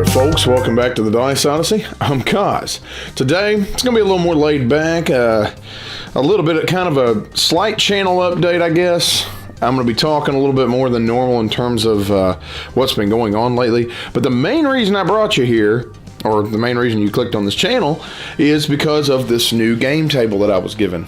there, folks. Welcome back to the Dice Odyssey. I'm Kaz. Today, it's going to be a little more laid back, a little bit of kind of a slight channel update, I guess. I'm going to be talking a little bit more than normal in terms of what's been going on lately. But the main reason I brought you here, or the main reason you clicked on this channel, is because of this new game table that I was given.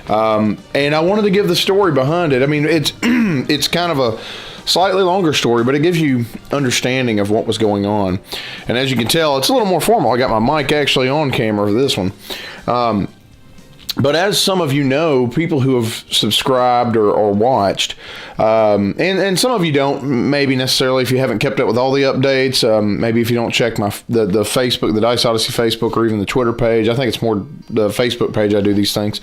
And I wanted to give the story behind it. I mean, it's it's kind of a slightly longer story, but it gives you understanding of what was going on. And as you can tell, it's a little more formal. I got my mic actually on camera for this one. But as some of you know, people who have subscribed or watched, and some of you don't, maybe necessarily if you haven't kept up with all the updates, maybe if you don't check the Facebook, the Dice Odyssey Facebook, or even the Twitter page. I think it's more the Facebook page I do these things.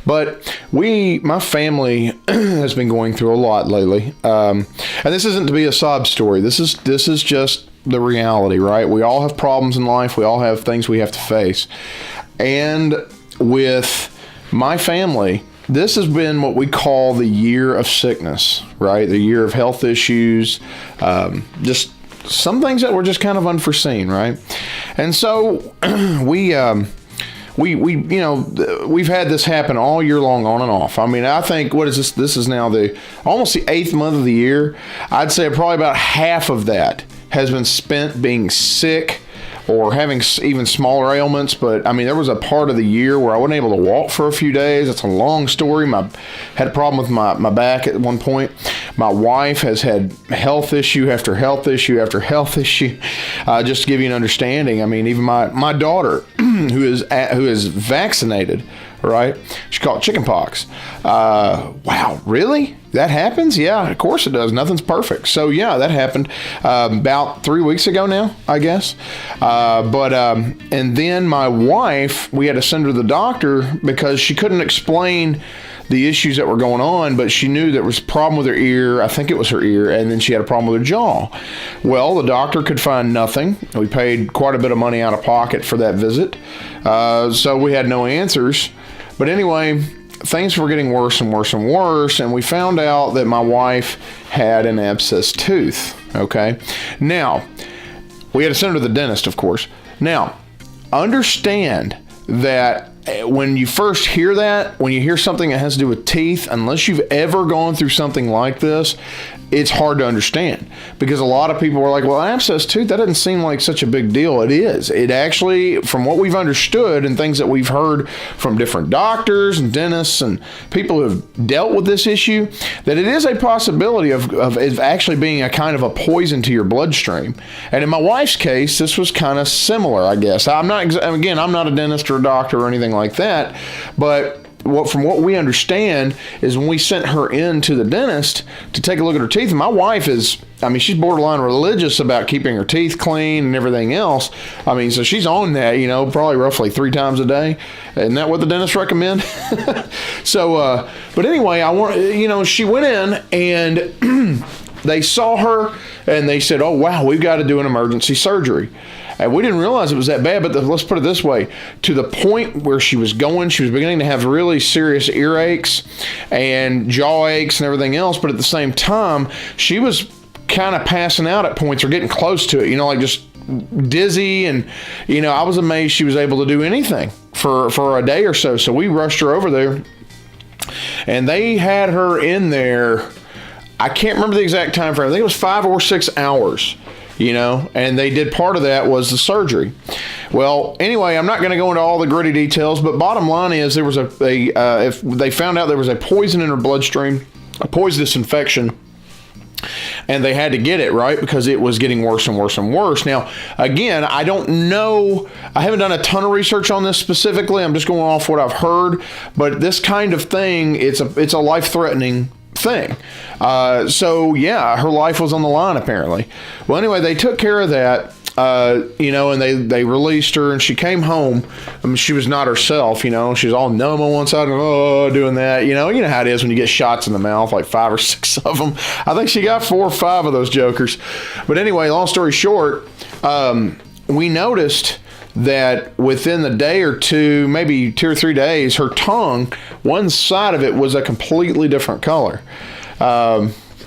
But my family has been going through a lot lately. And this isn't to be a sob story. This is just the reality, right? We all have problems in life. We all have things we have to face. And with my family, this has been what we call the year of sickness, right? The year of health issues, just some things that were just kind of unforeseen, right? And so we've had this happen all year long, on and off. I mean, I think, what is this? This is now almost the 8th month of the year. I'd say probably about half of that has been spent being sick or having even smaller ailments. But I mean, there was a part of the year where I wasn't able to walk for a few days. It's a long story. Had a problem with my back at one point. My wife has had health issue after health issue after health issue. Just to give you an understanding, I mean, even my daughter, who is vaccinated, right? She caught chickenpox. Wow, really? That happens? Yeah, of course it does. Nothing's perfect. So yeah, that happened about 3 weeks ago now, I guess. And then my wife, we had to send her to the doctor because she couldn't explain the issues that were going on, but she knew there was a problem with her ear. I think it was her ear, and then she had a problem with her jaw. Well, the doctor could find nothing. We paid quite a bit of money out of pocket for that visit, so we had no answers. But anyway, things were getting worse and worse and worse, and we found out that my wife had an abscess tooth, okay? Now, we had to send her to the dentist, of course. Now, understand that when you first hear that, when you hear something that has to do with teeth, unless you've ever gone through something like this, it's hard to understand, because a lot of people were like, well, abscess tooth, that doesn't seem like such a big deal. It is. It actually, from what we've understood and things that we've heard from different doctors and dentists and people who have dealt with this issue, that it is a possibility of actually being a kind of a poison to your bloodstream. And in my wife's case, this was kind of similar, I guess. I'm not a dentist or a doctor or anything like that, but from what we understand is when we sent her in to the dentist to take a look at her teeth, and my wife she's borderline religious about keeping her teeth clean and everything else. I mean, so she's on that, probably roughly 3 times a day. Isn't that what the dentist recommend? So, but anyway, she went in and they saw her and they said, oh, wow, we've got to do an emergency surgery. And we didn't realize it was that bad, but let's put it this way. To the point where she was beginning to have really serious earaches and jaw aches and everything else. But at the same time, she was kind of passing out at points or getting close to it, like just dizzy. And, I was amazed she was able to do anything for a day or so. So we rushed her over there and they had her in there. I can't remember the exact time frame. I think it was 5 or 6 hours. And they did part of that was the surgery. Well, anyway, I'm not going to go into all the gritty details, but bottom line is there was if they found out there was a poison in her bloodstream, a poisonous infection, and they had to get it, right, because it was getting worse and worse and worse. Now, again, I don't know. I haven't done a ton of research on this specifically. I'm just going off what I've heard. But this kind of thing, it's a life-threatening thing. So yeah, her life was on the line apparently. Well, anyway, they took care of that, and they released her and she came home. I mean, she was not herself, she's all numb on one side and doing that, you know how it is when you get shots in the mouth, like 5 or 6 of them. I think she got 4 or 5 of those jokers. But anyway, long story short, we noticed that within the day or two, maybe 2 or 3 days, her tongue, one side of it was a completely different color.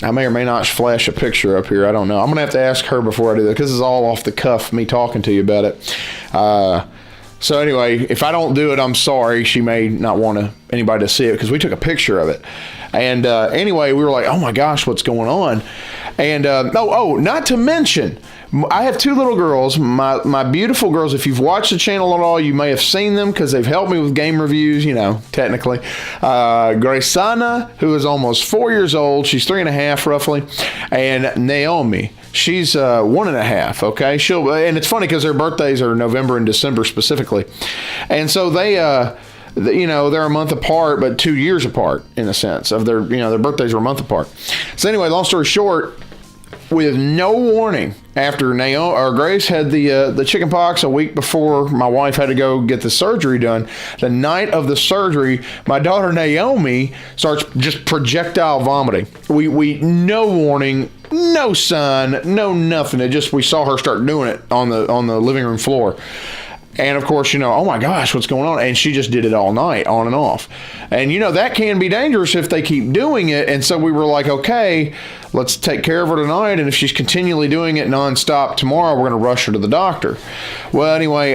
I may or may not flash a picture up here. I don't know. I'm going to have to ask her before I do that, because this is all off the cuff, me talking to you about it. So anyway, if I don't do it, I'm sorry. She may not want anybody to see it, because we took a picture of it. And anyway, we were like, oh my gosh, what's going on? And not to mention, I have two little girls, my beautiful girls. If you've watched the channel at all, you may have seen them, because they've helped me with game reviews, technically. Graysana, who is almost 4 years old. She's 3.5 roughly. And Naomi, she's 1.5. Okay. And it's funny because their birthdays are November and December specifically. And so they're a month apart, but 2 years apart in a sense of their birthdays are a month apart. So anyway, long story short, with no warning, after Grace had the chicken pox a week before my wife had to go get the surgery done, the night of the surgery, my daughter Naomi starts just projectile vomiting. We no warning, no sign, no nothing. We saw her start doing it on the living room floor. And of course, oh my gosh, what's going on? And she just did it all night, on and off. And that can be dangerous if they keep doing it. And so we were like, okay, let's take care of her tonight. And if she's continually doing it nonstop tomorrow, we're going to rush her to the doctor. Well, anyway,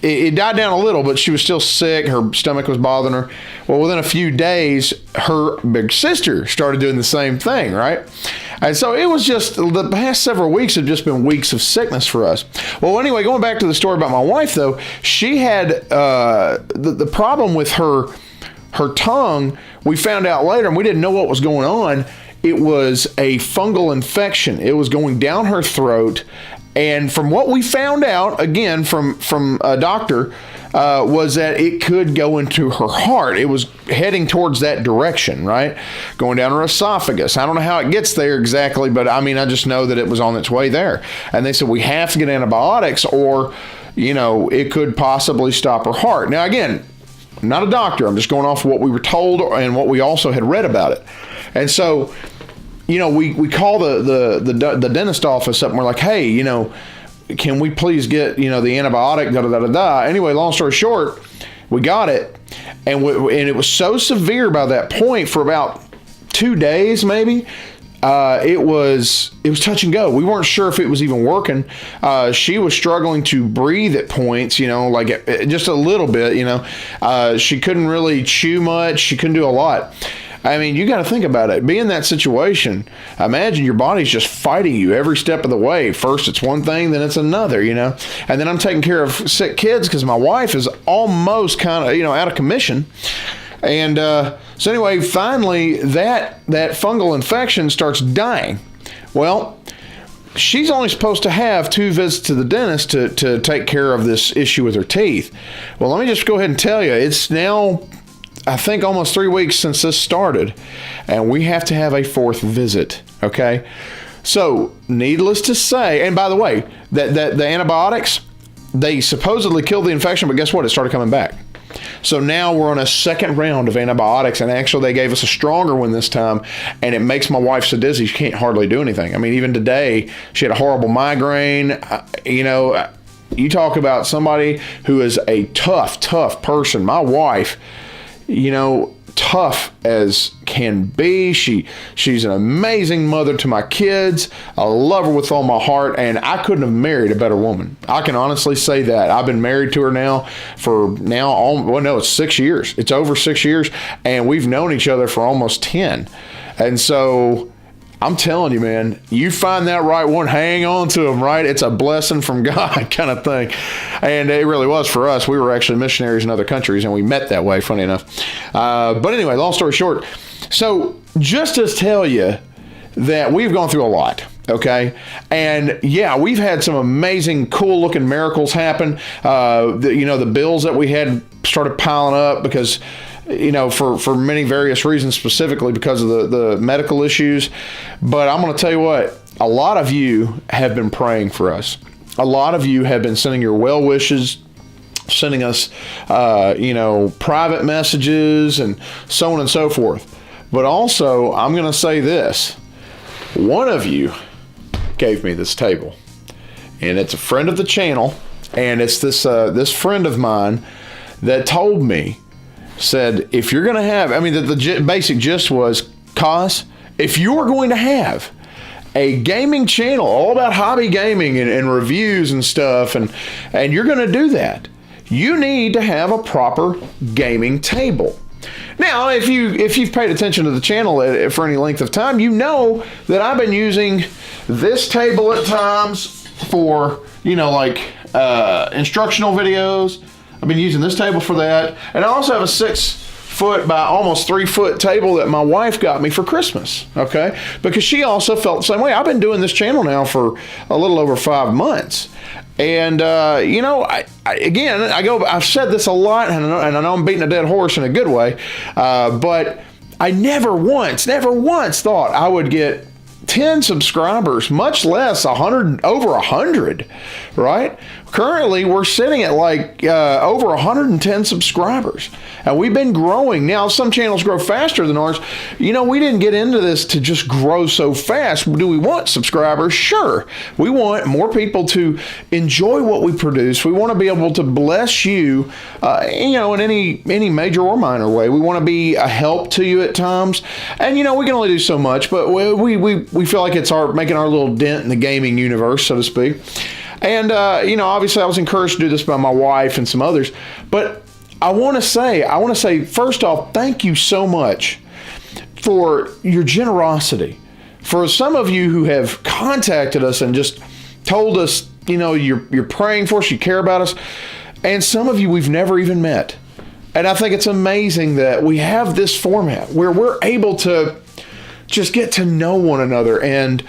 it died down a little, but she was still sick. Her stomach was bothering her. Well, within a few days, her big sister started doing the same thing, right? And so it was just, the past several weeks have just been weeks of sickness for us. Well, anyway, going back to the story about my wife, though, she had the problem with her tongue. We found out later, and we didn't know what was going on. It was a fungal infection. It was going down her throat. And from what we found out, again, from a doctor, was that it could go into her heart. It was heading towards that direction, right? Going down her esophagus. I don't know how it gets there exactly, but I just know that it was on its way there. And they said, we have to get antibiotics, or, it could possibly stop her heart. Now, again, I'm not a doctor. I'm just going off what we were told and what we also had read about it. And so, we call the dentist office up, and we're like, hey, can we please get, the antibiotic, da-da-da-da-da. Anyway, long story short, we got it. And it was so severe by that point for about 2 days, maybe. It was touch and go. We weren't sure if it was even working. She was struggling to breathe at points, like just a little bit, she couldn't really chew much. She couldn't do a lot. You got to think about it. Be in that situation. Imagine your body's just fighting you every step of the way. First it's one thing, then it's another, And then I'm taking care of sick kids because my wife is almost kind of, out of commission. And so anyway, finally, that fungal infection starts dying. Well, she's only supposed to have 2 visits to the dentist to take care of this issue with her teeth. Well, let me just go ahead and tell you, it's now, I think, almost 3 weeks since this started, and we have to have a 4th visit, okay? So, needless to say, and by the way, that the antibiotics, they supposedly killed the infection, but guess what? It started coming back. So now we're on a 2nd round of antibiotics, and actually they gave us a stronger one this time, and it makes my wife so dizzy she can't hardly do anything. Even today, she had a horrible migraine. You talk about somebody who is a tough person. My wife, tough as can be. She's an amazing mother to my kids. I love her with all my heart, and I couldn't have married a better woman. I can honestly say that. I've been married to her now it's 6 years. It's over 6 years, and we've known each other for almost 10. And so I'm telling you, man, you find that right one, hang on to them, right? It's a blessing from God kind of thing. And it really was for us. We were actually missionaries in other countries, and we met that way, funny enough. But anyway, long story short, so just to tell you that we've gone through a lot, okay? And yeah, we've had some amazing, cool-looking miracles happen. The bills that we had started piling up because for many various reasons, specifically because of the medical issues. But I'm going to tell you what, a lot of you have been praying for us. A lot of you have been sending your well wishes, sending us, private messages and so on and so forth. But also, I'm going to say this. One of you gave me this table, and it's a friend of the channel, and it's this friend of mine that told me, said, if you're going to have, the basic gist was, Cos, if you are going to have a gaming channel all about hobby gaming and reviews and stuff, and you're going to do that, you need to have a proper gaming table. Now, if you've paid attention to the channel for any length of time, you know that I've been using this table at times for, instructional videos. I've been using this table for that. And I also have a 6-foot by almost 3-foot table that my wife got me for Christmas, okay? Because she also felt the same way. I've been doing this channel now for a little over 5 months. And, I've said this a lot, and I know I'm beating a dead horse in a good way, but I never once thought I would get 10 subscribers, much less over 100, right? Currently, we're sitting at over 110 subscribers, and we've been growing. Now, some channels grow faster than ours. We didn't get into this to just grow so fast. Do we want subscribers? Sure. We want more people to enjoy what we produce. We want to be able to bless you, in any major or minor way. We want to be a help to you at times, and we can only do so much, but we feel like it's making our little dent in the gaming universe, so to speak. And, obviously I was encouraged to do this by my wife and some others, but I want to say, first off, thank you so much for your generosity. For some of you who have contacted us and just told us, you're praying for us, you care about us. And some of you we've never even met. And I think it's amazing that we have this format where we're able to just get to know one another. And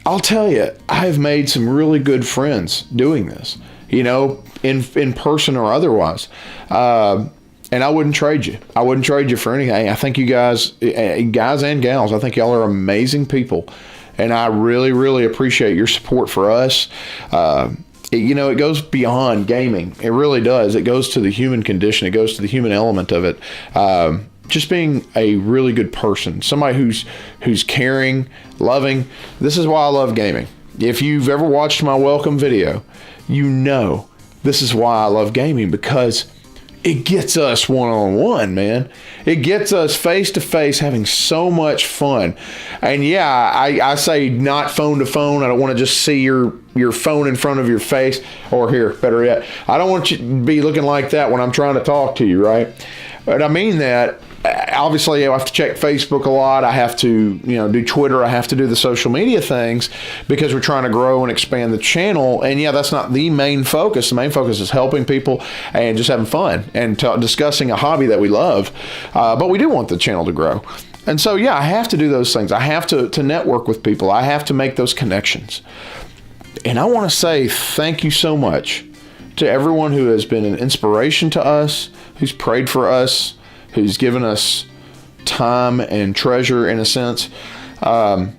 I'll tell you, I have made some really good friends doing this, in person or otherwise. And I wouldn't trade you. I wouldn't trade you for anything. I think you guys and gals, I think y'all are amazing people. And I really, really appreciate your support for us. It goes beyond gaming. It really does. It goes to the human condition. It goes to the human element of it. Just being a really good person, somebody who's caring, loving. This is why I love gaming. If you've ever watched my welcome video, this is why I love gaming, because it gets us one-on-one, man. It gets us face-to-face having so much fun. And yeah, I say not phone to phone. I don't want to just see your phone in front of your face, or here, better yet, I don't want you to be looking like that when I'm trying to talk to you, right? But I mean that. Obviously, I have to check Facebook a lot. I have to, do Twitter. I have to do the social media things because we're trying to grow and expand the channel. And yeah, that's not the main focus. The main focus is helping people and just having fun and discussing a hobby that we love. But we do want the channel to grow. And so, yeah, I have to do those things. I have to network with people. I have to make those connections. And I want to say thank you so much to everyone who has been an inspiration to us, who's prayed for us, who's given us time and treasure in a sense. And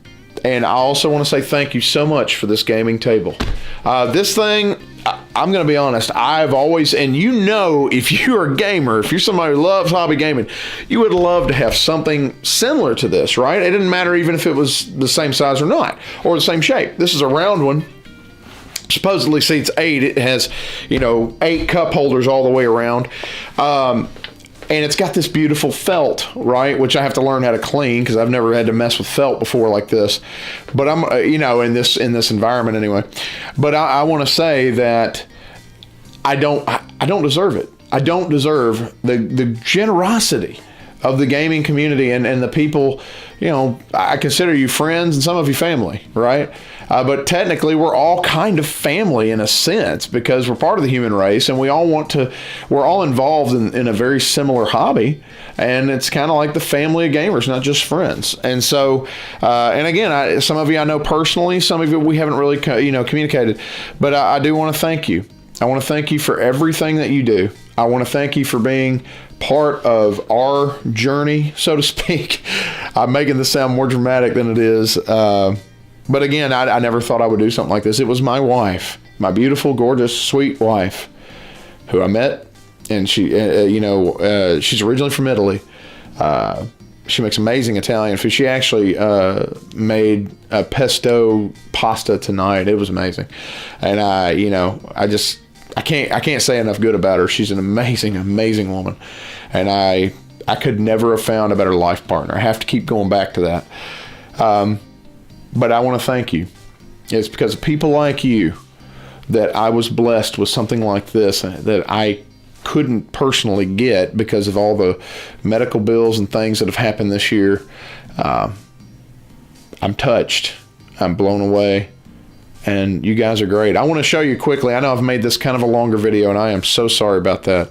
I also want to say thank you so much for this gaming table. This thing, I'm going to be honest, I've always, and if you're a gamer, if you're somebody who loves hobby gaming, you would love to have something similar to this, right? It didn't matter even if it was the same size or not, or the same shape. This is a round one. Supposedly seats 8. It has, 8 cup holders all the way around. And it's got this beautiful felt, right? Which I have to learn how to clean because I've never had to mess with felt before like this. But I'm, in this environment anyway. But I want to say that I don't deserve it. I don't deserve the generosity of the gaming community and the people. I consider you friends and some of you family, right? But technically, we're all kind of family in a sense because we're part of the human race, and we're all involved in a very similar hobby, and it's kind of like the family of gamers, not just friends. And so, and again, some of you I know personally, some of you we haven't really, communicated, but I do want to thank you. I want to thank you for everything that you do. I want to thank you for being part of our journey, so to speak. I'm making this sound more dramatic than it is. But again, I never thought I would do something like this. It was my wife, my beautiful, gorgeous, sweet wife, who I met, and she, she's originally from Italy. She makes amazing Italian food. She actually made a pesto pasta tonight. It was amazing, and I can't say enough good about her. She's an amazing, amazing woman, and I I could never have found a better life partner. I have to keep going back to that. But I want to thank you. It's because of people like you that I was blessed with something like this that I couldn't personally get because of all the medical bills and things that have happened this year. I'm touched. I'm blown away. And you guys are great. I want to show you quickly. I know I've made this kind of a longer video, and I am so sorry about that.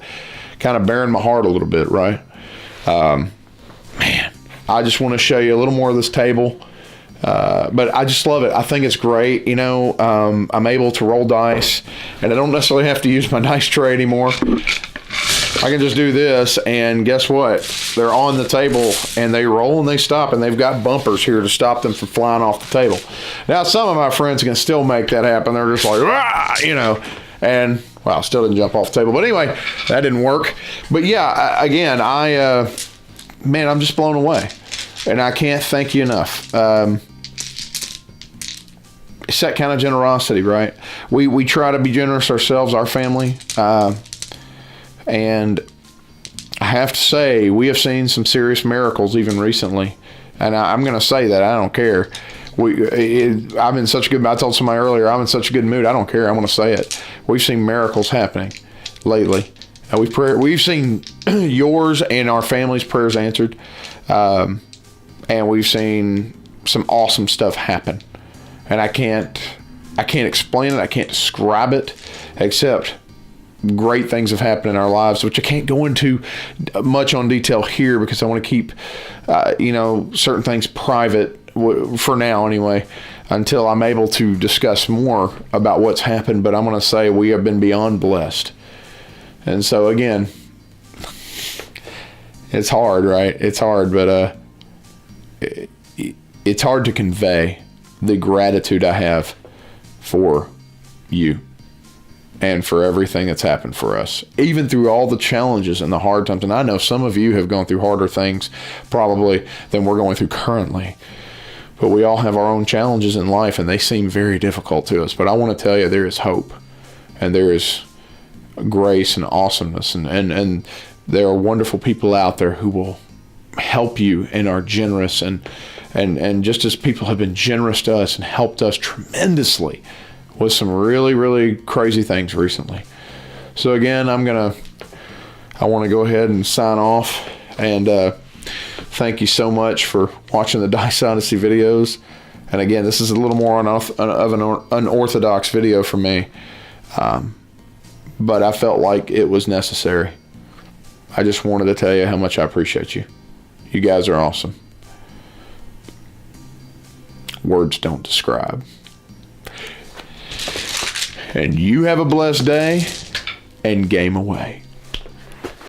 Kind of bearing my heart a little bit, right? Man, I just want to show you a little more of this table. But I just love it. I think it's great. You know, I'm able to roll dice, and I don't necessarily have to use my dice tray anymore. I can just do this, and guess what? They're on the table, and they roll and they stop, and they've got bumpers here to stop them from flying off the table. Now, some of my friends can still make that happen. They're just like, ah, you know, and, well, still didn't jump off the table. But anyway, that didn't work. But yeah, again, man, I'm just blown away, and I can't thank you enough. It's that kind of generosity, right? We try to be generous ourselves, our family, and I have to say, we have seen some serious miracles even recently. And I'm going to say that. I don't care. I'm in such a good mood. I told somebody earlier, I'm in such a good mood. I don't care. I'm going to say it. We've seen miracles happening lately. We've seen yours and our family's prayers answered. And we've seen some awesome stuff happen. And I can't explain it. I can't describe it, except great things have happened in our lives, which I can't go into much on detail here because I want to keep, certain things private for now anyway, until I'm able to discuss more about what's happened. But I'm going to say we have been beyond blessed. And so again, it's hard, right? It's hard, but it's hard to convey the gratitude I have for you and for everything that's happened for us, even through all the challenges and the hard times. And I know some of you have gone through harder things probably than we're going through currently, but we all have our own challenges in life, and they seem very difficult to us. But I want to tell you, there is hope, and there is grace and awesomeness, and there are wonderful people out there who will help you and are generous, and just as people have been generous to us and helped us tremendously with some really, really crazy things recently. So again, I want to go ahead and sign off, and thank you so much for watching the Dice Odyssey videos. And again, this is a little more of an unorthodox video for me, but I felt like it was necessary. I just wanted to tell you how much I appreciate you. You guys are awesome. Words don't describe. And you have a blessed day, and game away.